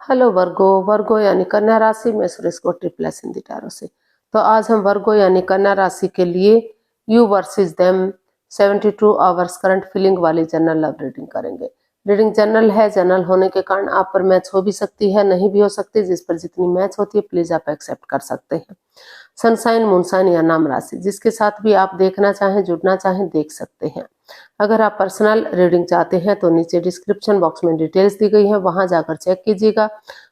Hello वर्गो। वर्गो यानी कन्या राशि में सुरेश को ट्रिपल एस हिंदी टैरो से। तो आज हम वर्गो यानी कन्या राशि के लिए you versus them 72 hours current feeling वाली जनरल लव रीडिंग करेंगे। रीडिंग जनरल है, जनरल होने के कारण आप पर मैच हो भी सकती है, नहीं भी हो सकती। जिस पर जितनी मैच होती है प्लीज आप एक्सेप्ट कर सकते हैं। सनसाइन, मूनसाइन या नाम राशि, जिसके साथ भी आप देखना चाहें, जुड़ना चाहें, देख सकते हैं। अगर आप पर्सनल रीडिंग चाहते हैं तो नीचे डिस्क्रिप्शन बॉक्स में डिटेल्स दी गई है, वहां जाकर चेक कीजिएगा।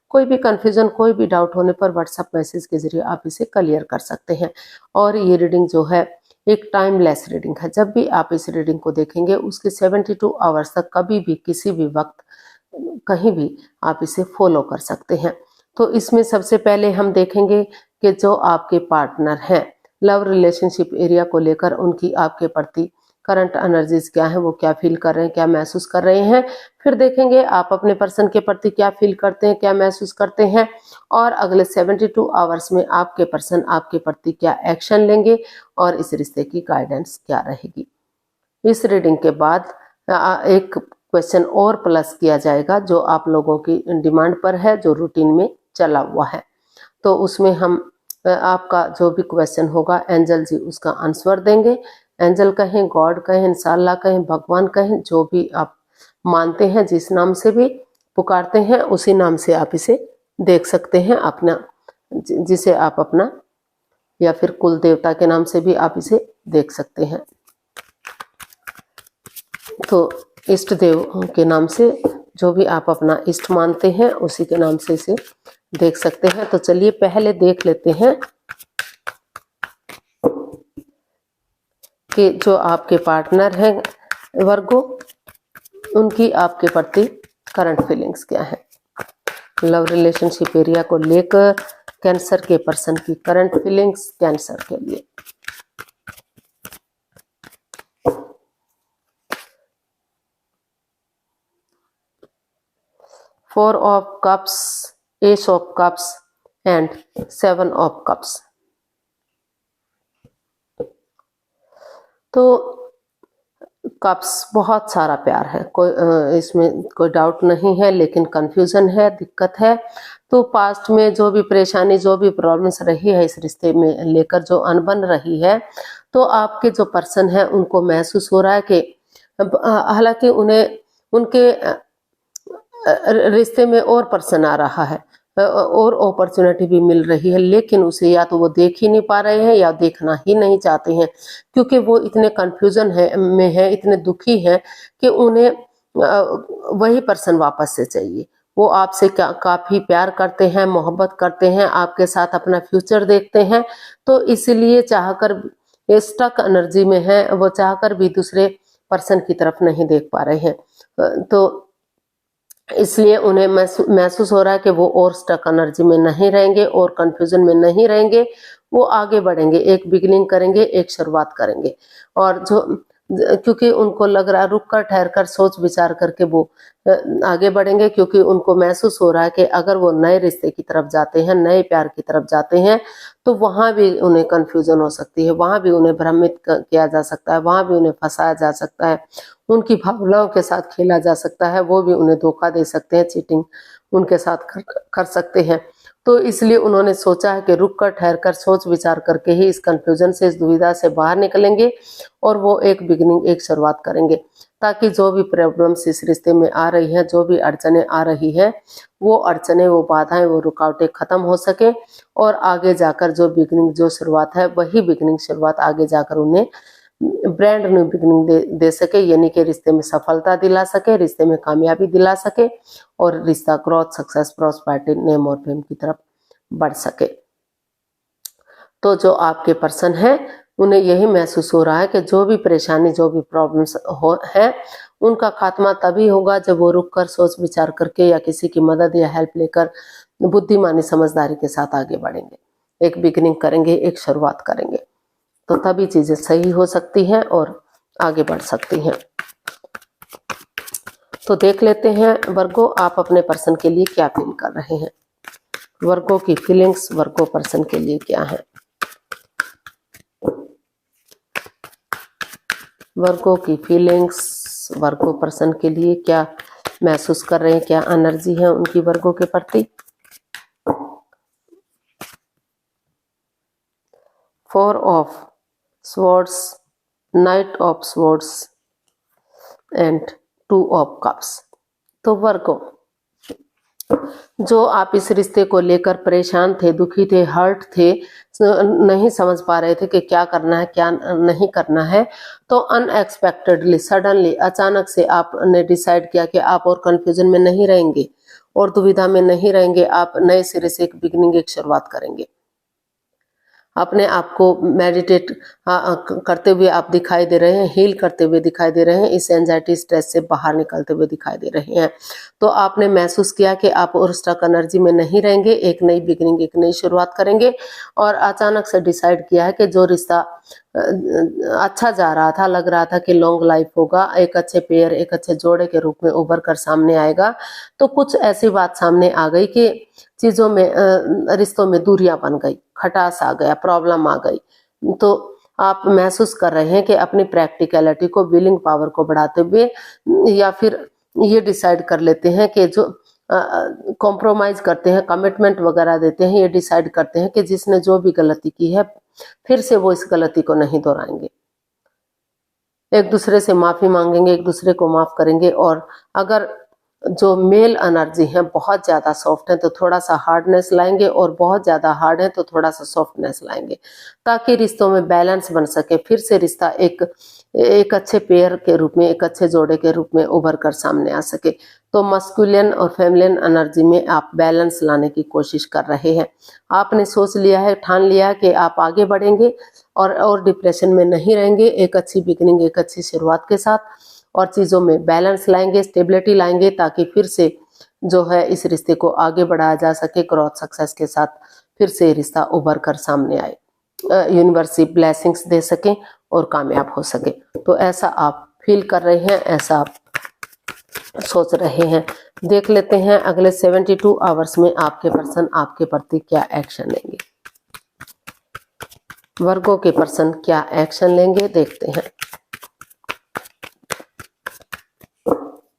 कोई भी कंफ्यूजन, कोई भी डाउट होने पर व्हाट्सएप मैसेज के जरिए आप इसे क्लियर कर सकते हैं। और ये रीडिंग जो है एक टाइमलेस रीडिंग है। जब भी आप इस रीडिंग को देखेंगे उसके 72 आवर्स तक कभी भी किसी भी वक्त कहीं भी आप इसे फॉलो कर सकते हैं। तो इसमें सबसे पहले हम देखेंगे कि जो आपके पार्टनर हैं, लव रिलेशनशिप एरिया को लेकर उनकी आपके प्रति करंट एनर्जीज क्या है, वो क्या फील कर रहे हैं, क्या महसूस कर रहे हैं। फिर देखेंगे आप अपने पर्सन के प्रति क्या फील करते हैं, क्या महसूस करते हैं, और अगले 72 आवर्स में आपके पर्सन आपके प्रति क्या एक्शन लेंगे और इस रिश्ते की गाइडेंस क्या रहेगी। इस रीडिंग के बाद एक क्वेश्चन और प्लस किया जाएगा जो आप लोगों की डिमांड पर है, जो रूटीन में चला हुआ है। तो उसमें हम आपका जो भी क्वेश्चन होगा एंजल जी उसका आंसर देंगे। एंजल कहें, गॉड कहें, इंशाल्लाह कहें, भगवान कहें, जो भी आप मानते हैं, जिस नाम से भी पुकारते हैं उसी नाम से आप इसे देख सकते हैं। अपना जिसे आप अपना या फिर कुल देवता के नाम से भी आप इसे देख सकते हैं। तो इष्ट देव के नाम से, जो भी आप अपना इष्ट मानते हैं उसी के नाम से इसे देख सकते हैं। तो चलिए पहले देख लेते हैं कि जो आपके पार्टनर हैं वर्गो, उनकी आपके प्रति करंट फीलिंग्स क्या है। लव रिलेशनशिप एरिया को लेकर कैंसर के पर्सन की करंट फीलिंग्स कैंसर के लिए। Four of cups, S of cups and 7 of cups. तो कप्स, बहुत सारा प्यार है, कोई इसमें कोई डाउट नहीं है, लेकिन कंफ्यूजन है, दिक्कत है। तो पास्ट में जो भी परेशानी, जो भी प्रॉब्लम्स रही है इस रिश्ते में लेकर, जो अनबन रही है, तो आपके जो पर्सन है उनको महसूस हो रहा है कि हालांकि उन्हें उनके रिश्ते में और पर्सन आ रहा है और अपॉर्चुनिटी भी मिल रही है, लेकिन उसे या तो वो देख ही नहीं पा रहे हैं या देखना ही नहीं चाहते हैं, क्योंकि वो इतने कंफ्यूजन में है, इतने दुखी हैं कि उन्हें वही पर्सन वापस से चाहिए। वो आपसे काफी प्यार करते हैं, मोहब्बत करते हैं, आपके साथ अपना फ्यूचर देखते हैं। तो इसलिए चाहकर स्टक एनर्जी में है, वो चाहकर भी दूसरे पर्सन की तरफ नहीं देख पा रहे हैं। तो इसलिए उन्हें महसूस हो रहा है कि वो और स्टक एनर्जी में नहीं रहेंगे और कंफ्यूजन में नहीं रहेंगे, वो आगे बढ़ेंगे, एक बिगिनिंग करेंगे, एक शुरुआत करेंगे। और जो क्योंकि उनको लग रहा है, रुक कर ठहर कर सोच विचार करके वो आगे बढ़ेंगे, क्योंकि उनको महसूस हो रहा है कि अगर वो नए रिश्ते की तरफ जाते हैं, नए प्यार की तरफ जाते हैं, तो वहां भी उन्हें कंफ्यूजन हो सकती है, वहां भी उन्हें भ्रमित किया जा सकता है, वहां भी उन्हें फंसाया जा सकता है, उनकी भावनाओं के साथ खेला जा सकता है, वो भी उन्हें धोखा दे सकते हैं, चीटिंग उनके साथ कर सकते हैं। तो इसलिए उन्होंने सोचा है कि रुक कर ठहर कर सोच विचार करके ही इस कंफ्यूजन से, इस दुविधा से बाहर निकलेंगे और वो एक बिगिनिंग, एक शुरुआत करेंगे, ताकि जो भी प्रॉब्लम्स इस रिश्ते में आ रही हैं, जो भी अड़चने आ रही है, वो अड़चने, वो बाधाएं, वो रुकावटें खत्म हो सके और आगे जाकर जो बिगिनिंग, जो शुरुआत है, वही बिगिनिंग, शुरुआत आगे जाकर उन्हें ब्रांड न्यू बिगिनिंग दे सके, यानी कि रिश्ते में सफलता दिला सके, रिश्ते में कामयाबी दिला सके और रिश्ता ग्रोथ, सक्सेस, प्रॉस्पेरिटी, नेम और फेम की तरफ बढ़ सके। तो जो आपके पर्सन है उन्हें यही महसूस हो रहा है कि जो भी परेशानी, जो भी प्रॉब्लम्स है, उनका खात्मा तभी होगा जब वो रुक कर सोच विचार करके या किसी की मदद या हेल्प लेकर बुद्धिमानी, समझदारी के साथ आगे बढ़ेंगे, एक बिगिनिंग करेंगे, एक शुरुआत करेंगे। तो तभी चीजें सही हो सकती हैं और आगे बढ़ सकती हैं। तो देख लेते हैं वर्गो, आप अपने पर्सन के लिए क्या फील कर रहे हैं। वर्गो की फीलिंग्स वर्गो पर्सन के लिए क्या है। वर्गो की फीलिंग्स वर्गो पर्सन के लिए क्या महसूस कर रहे हैं, क्या एनर्जी है उनकी वर्गों के प्रति। 4 of swords, night of swords and 2 of cups. तो वर्गों, जो आप इस रिश्ते को लेकर परेशान थे, दुखी थे, हर्ट थे, नहीं समझ पा रहे थे कि क्या करना है क्या नहीं करना है, तो अनएक्सपेक्टेडली, सडनली, अचानक से आपने डिसाइड किया कि आप और कंफ्यूजन में नहीं रहेंगे और दुविधा में नहीं रहेंगे। आप नए सिरे से एक बिगिनिंग, एक शुरुआत करेंगे। अपने आप को मेडिटेट करते हुए आप दिखाई दे रहे हैं, हील करते हुए दिखाई दे रहे हैं, इस एंजाइटी स्ट्रेस से बाहर निकलते हुए दिखाई दे रहे हैं। तो आपने महसूस किया कि आप और स्टक एनर्जी में नहीं रहेंगे, एक नई बिगिनिंग, एक नई शुरुआत करेंगे। और अचानक से डिसाइड किया है कि जो रिश्ता अच्छा जा रहा था, लग रहा था कि लॉन्ग लाइफ होगा, एक अच्छे पेयर, एक अच्छे जोड़े के रूप में उभर कर सामने आएगा, तो कुछ ऐसी बात सामने आ गई कि चीजों में, रिश्तों में दूरियां बन गई, खटास आ गया, प्रॉब्लम आ गई। तो आप महसूस कर रहे हैं कि अपनी प्रैक्टिकलिटी को, विलिंग पावर को बढ़ाते हुए, या फिर ये डिसाइड कर लेते हैं कि जो कॉम्प्रोमाइज करते हैं, कमिटमेंट वगैरह देते हैं, ये डिसाइड करते हैं कि जिसने जो भी गलती की है फिर से वो इस गलती को नहीं दोहराएंगे। एक दूसरे से माफी मांगेंगे, एक दूसरे को माफ करेंगे। और अगर जो मेल एनर्जी है बहुत ज्यादा सॉफ्ट है तो थोड़ा सा हार्डनेस लाएंगे, और बहुत ज्यादा हार्ड है तो थोड़ा सा सॉफ्टनेस लाएंगे, ताकि रिश्तों में बैलेंस बन सके, फिर से रिश्ता एक अच्छे पेयर के रूप में, एक अच्छे जोड़े के रूप में उभर कर सामने आ सके। तो मस्कुलिन और फेमिनिन एनर्जी में आप बैलेंस लाने की कोशिश कर रहे हैं। आपने सोच लिया है, ठान लिया कि आप आगे बढ़ेंगे और डिप्रेशन में नहीं रहेंगे, एक अच्छी बिगिनिंग, एक अच्छी शुरुआत के साथ, और चीजों में बैलेंस लाएंगे, स्टेबिलिटी लाएंगे, ताकि फिर से जो है इस रिश्ते को आगे बढ़ाया जा सके, ग्रोथ सक्सेस के साथ फिर से रिश्ता उभर कर सामने आए, यूनिवर्स ब्लेसिंग्स दे सके और कामयाब हो सके। तो ऐसा आप फील कर रहे हैं, ऐसा आप सोच रहे हैं। देख लेते हैं अगले 72 आवर्स में आपके पर्सन आपके प्रति क्या एक्शन लेंगे। वर्गों के पर्सन क्या एक्शन लेंगे, देखते हैं।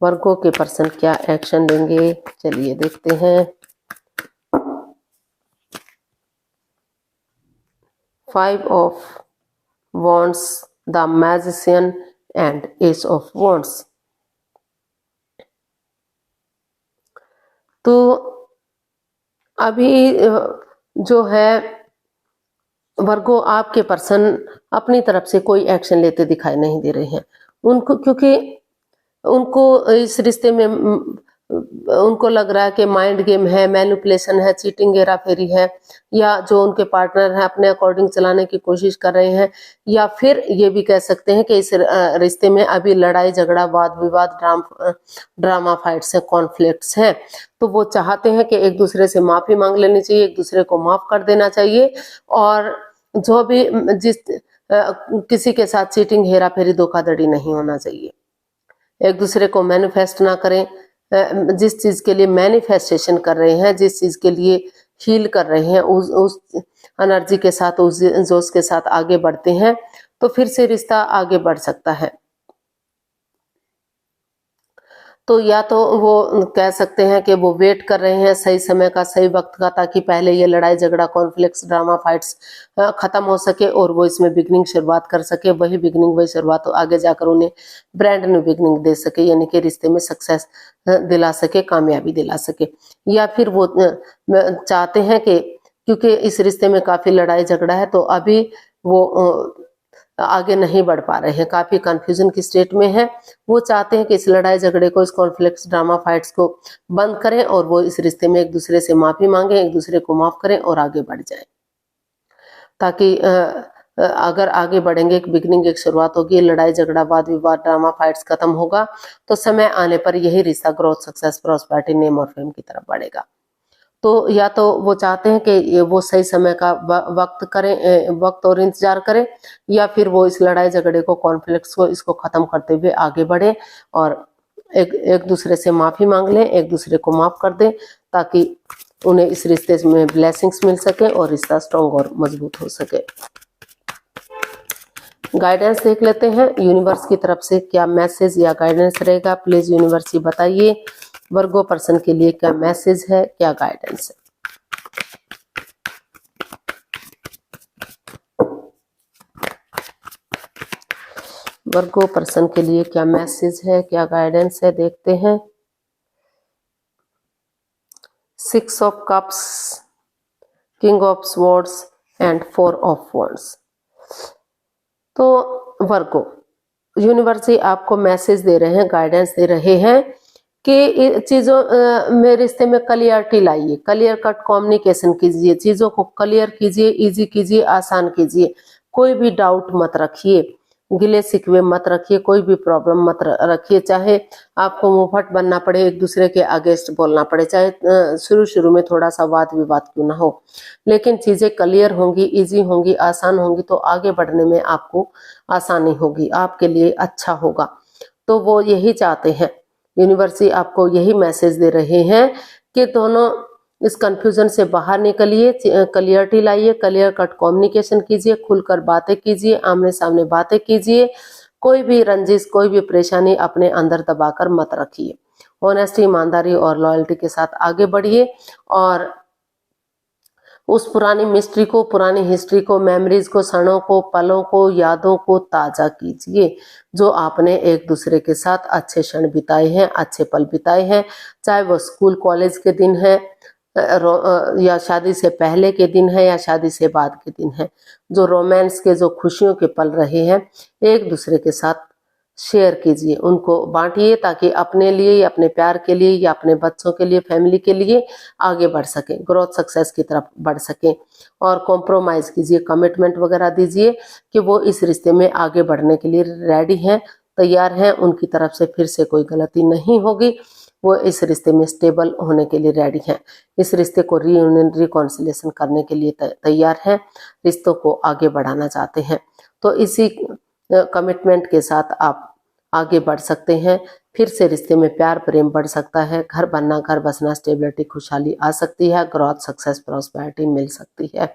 वर्गों के पर्सन क्या एक्शन लेंगे, चलिए देखते हैं। 5 of wands, the magician and S of wands. तो अभी जो है वर्गो, आपके पर्सन अपनी तरफ से कोई एक्शन लेते दिखाई नहीं दे रहे हैं उनको, क्योंकि उनको इस रिश्ते में उनको लग रहा है कि माइंड गेम है, मैनिपुलेशन है, चीटिंग, हेरा फेरी है, या जो उनके पार्टनर हैं अपने अकॉर्डिंग चलाने की कोशिश कर रहे हैं, या फिर ये भी कह सकते हैं कि इस रिश्ते में अभी लड़ाई झगड़ा, वाद विवाद, ड्रामा फाइट्स है, कॉन्फ्लिक्ट्स हैं। तो वो चाहते हैं कि एक दूसरे से माफी मांग लेनी चाहिए, एक दूसरे को माफ कर देना चाहिए, और जो भी किसी के साथ चीटिंग, हेरा फेरी, धोखाधड़ी नहीं होना चाहिए। एक दूसरे को मैनिफेस्ट ना करें, जिस चीज के लिए मैनिफेस्टेशन कर रहे हैं, जिस चीज के लिए हील कर रहे हैं, उस एनर्जी के साथ, उस जोश के साथ आगे बढ़ते हैं, तो फिर से रिश्ता आगे बढ़ सकता है। तो या तो वो कह सकते हैं कि वो वेट कर रहे हैं सही समय का, सही वक्त का, ताकि पहले ये लड़ाई झगड़ा, कॉन्फ्लिक्ट्स, ड्रामा फाइट्स खत्म हो सके और वो इसमें बिगनिंग शुरुआत कर सके। वही बिगनिंग, वही शुरुआत आगे जाकर उन्हें ब्रांड न्यू बिगनिंग दे सके, यानी कि रिश्ते में सक्सेस दिला सके, कामयाबी दिला सके। या फिर वो चाहते हैं कि क्योंकि इस रिश्ते में काफी लड़ाई झगड़ा है, तो अभी वो आगे नहीं बढ़ पा रहे हैं, काफी कंफ्यूजन की स्टेट में है। वो चाहते हैं कि इस लड़ाई झगड़े को, इस कॉन्फ्लिक्ट्स, ड्रामा फाइट्स को बंद करें, और वो इस रिश्ते में एक दूसरे से माफी मांगे, एक दूसरे को माफ करें और आगे बढ़ जाएं, ताकि अगर आगे बढ़ेंगे, एक बिगनिंग, एक शुरुआत होगी, लड़ाई झगड़ा, वाद विवाद, ड्रामा फाइट्स खत्म होगा, तो समय आने पर यही रिश्ता ग्रोथ, सक्सेस, प्रॉस्पेरिटी, नेम और फेम की तरफ बढ़ेगा। तो या तो वो चाहते हैं कि वो सही समय का वक्त करें, वक्त और इंतजार करें, या फिर वो इस लड़ाई झगड़े को, कॉन्फ्लिक्ट्स को, इसको खत्म करते हुए आगे बढ़े और एक दूसरे से माफी मांग लें, एक दूसरे को माफ कर दें, ताकि उन्हें इस रिश्ते में ब्लेसिंग्स मिल सके और रिश्ता स्ट्रॉन्ग और मजबूत हो सके। गाइडेंस देख लेते हैं यूनिवर्स की तरफ से क्या मैसेज या गाइडेंस रहेगा। प्लीज यूनिवर्स बताइए वर्गो पर्सन के लिए क्या मैसेज है, क्या गाइडेंस है। वर्गो पर्सन के लिए क्या मैसेज है, क्या गाइडेंस है, देखते हैं। 6 of cups, king of swords and 4 of wands. तो वर्गो यूनिवर्स आपको मैसेज दे रहे हैं, गाइडेंस दे रहे हैं कि चीजों में रिश्ते में क्लियरिटी लाइए, क्लियर कट कम्युनिकेशन कीजिए, चीजों को क्लियर कीजिए, इजी कीजिए, आसान कीजिए। कोई भी डाउट मत रखिए, गिले शिकवे मत रखिए, कोई भी प्रॉब्लम मत रखिए। चाहे आपको मुंहफट बनना पड़े, एक दूसरे के अगेंस्ट बोलना पड़े, चाहे शुरू में थोड़ा सा वाद विवाद क्यों ना हो, लेकिन चीजें क्लियर होंगी, इजी होंगी, आसान होंगी तो आगे बढ़ने में आपको आसानी होगी, आपके लिए अच्छा होगा। तो वो यही चाहते हैं, यूनिवर्स आपको यही मैसेज दे रहे हैं कि दोनों इस कंफ्यूजन से बाहर निकलिए, क्लियरिटी लाइए, क्लियर कट कम्युनिकेशन कीजिए, खुलकर बातें कीजिए, आमने सामने बातें कीजिए। कोई भी रंजिश, कोई भी परेशानी अपने अंदर दबाकर मत रखिए। ऑनेस्टी, ईमानदारी और लॉयल्टी के साथ आगे बढ़िए और उस पुरानी मिस्ट्री को, पुरानी हिस्ट्री को, मेमोरीज को, क्षणों को, पलों को, यादों को ताजा कीजिए जो आपने एक दूसरे के साथ अच्छे क्षण बिताए हैं, अच्छे पल बिताए हैं। चाहे वो स्कूल कॉलेज के दिन है या शादी से पहले के दिन है या शादी से बाद के दिन है, जो रोमांस के, जो खुशियों के पल रहे हैं, एक दूसरे के साथ शेयर कीजिए, उनको बांटिए ताकि अपने लिए या अपने प्यार के लिए या अपने बच्चों के लिए, फैमिली के लिए आगे बढ़ सकें, ग्रोथ सक्सेस की तरफ बढ़ सकें। और कॉम्प्रोमाइज कीजिए, कमिटमेंट वगैरह दीजिए कि वो इस रिश्ते में आगे बढ़ने के लिए रेडी हैं, तैयार हैं, उनकी तरफ से फिर से कोई गलती नहीं होगी, वो इस रिश्ते में स्टेबल होने के लिए रेडी हैं, इस रिश्ते को रीयूनियन, रिकॉन्सिलेशन करने के लिए तैयार हैं, रिश्तों को आगे बढ़ाना चाहते हैं। तो इसी कमिटमेंट के साथ आप आगे बढ़ सकते हैं, फिर से रिश्ते में प्यार प्रेम बढ़ सकता है, घर बनना, घर बसना, स्टेबिलिटी, खुशहाली आ सकती है, ग्रोथ, सक्सेस, प्रॉस्पेरिटी मिल सकती है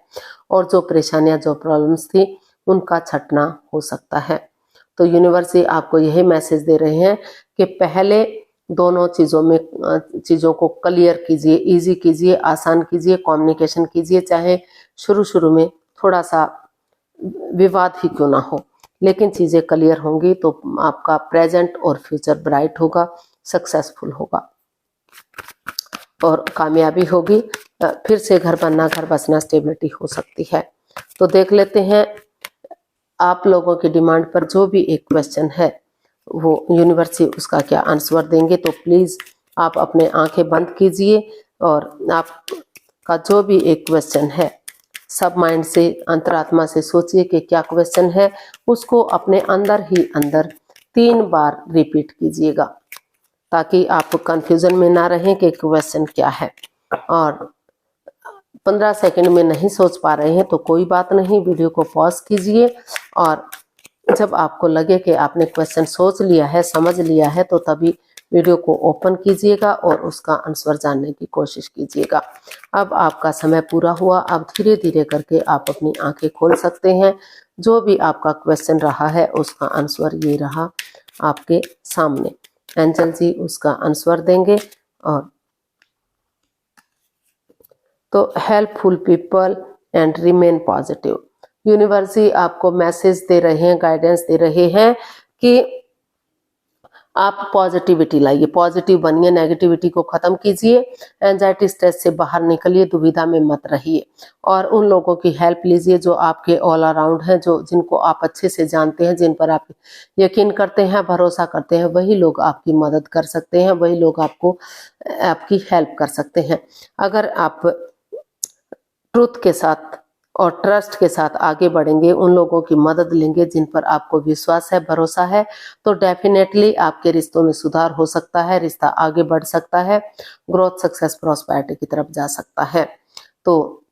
और जो परेशानियां, जो प्रॉब्लम्स थी उनका छटना हो सकता है। तो यूनिवर्स आपको यही मैसेज दे रहे हैं कि पहले दोनों चीज़ों को क्लियर कीजिए, इजी कीजिए, आसान कीजिए, कम्युनिकेशन कीजिए, चाहे शुरू में थोड़ा सा विवाद ही क्यों ना हो, लेकिन चीज़ें क्लियर होंगी तो आपका प्रेजेंट और फ्यूचर ब्राइट होगा, सक्सेसफुल होगा और कामयाबी होगी। फिर से घर बनना, घर बसना, स्टेबिलिटी हो सकती है। तो देख लेते हैं आप लोगों की डिमांड पर जो भी एक क्वेश्चन है वो यूनिवर्स उसका क्या आंसर देंगे। तो प्लीज़ आप अपने आंखें बंद कीजिए और आपका जो भी एक क्वेश्चन है सब माइंड से, अंतरात्मा से सोचिए कि क्या क्वेश्चन है, उसको अपने अंदर ही अंदर 3 बार रिपीट कीजिएगा ताकि आप कंफ्यूजन में ना रहें कि क्वेश्चन क्या है। और 15 सेकंड में नहीं सोच पा रहे हैं तो कोई बात नहीं, वीडियो को पॉज कीजिए और जब आपको लगे कि आपने क्वेश्चन सोच लिया है, समझ लिया है, तो तभी वीडियो को ओपन कीजिएगा और उसका आंसर जानने की कोशिश कीजिएगा। अब आपका समय पूरा हुआ, अब धीरे धीरे करके आप अपनी आंखें खोल सकते हैं। जो भी आपका क्वेश्चन रहा है उसका आंसर ये रहा आपके सामने, एंजल जी उसका आंसर देंगे। और तो helpful people and remain positive, universe आपको मैसेज दे रहे हैं, गाइडेंस दे रहे हैं कि आप पॉजिटिविटी लाइए, पॉजिटिव बनिए, नेगेटिविटी को खत्म कीजिए, एंजाइटी स्ट्रेस से बाहर निकलिए, दुविधा में मत रहिए और उन लोगों की हेल्प लीजिए जो आपके ऑल अराउंड हैं, जो जिनको आप अच्छे से जानते हैं, जिन पर आप यकीन करते हैं, भरोसा करते हैं, वही लोग आपकी मदद कर सकते हैं, वही लोग आपकी हेल्प कर सकते हैं। अगर आप ट्रुथ के साथ और ट्रस्ट के साथ आगे बढ़ेंगे, उन लोगों की मदद लेंगे जिन पर आपको विश्वास है, भरोसा है, तो डेफिनेटली आपके रिश्तों में सुधार हो सकता है, रिश्ता आगे बढ़ सकता है, ग्रोथ, सक्सेस, प्रॉस्पेरिटी की तरफ जा सकता है। तो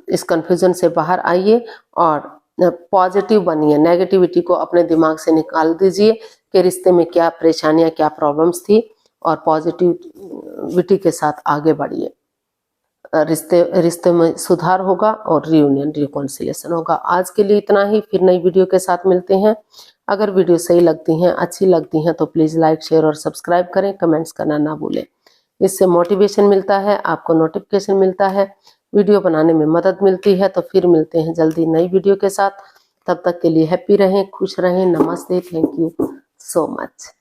इस कंफ्यूजन से बाहर आइए और पॉजिटिव बनिए, नेगेटिविटी को अपने दिमाग से निकाल दीजिए कि रिश्ते में क्या परेशानियां, क्या प्रॉब्लम्स थी और पॉजिटिविटी के साथ आगे बढ़िए। रिश्ते में सुधार होगा और रियूनियन रिकॉन्सिलेशन होगा। आज के लिए इतना ही, फिर नई वीडियो के साथ मिलते हैं। अगर वीडियो सही लगती हैं, अच्छी लगती हैं तो प्लीज़ लाइक, शेयर और सब्सक्राइब करें, कमेंट्स करना ना भूलें। इससे मोटिवेशन मिलता है, आपको नोटिफिकेशन मिलता है, वीडियो बनाने में मदद मिलती है। तो फिर मिलते हैं जल्दी नई वीडियो के साथ। तब तक के लिए हैप्पी रहें, खुश रहें। नमस्ते, थैंक यू सो मच।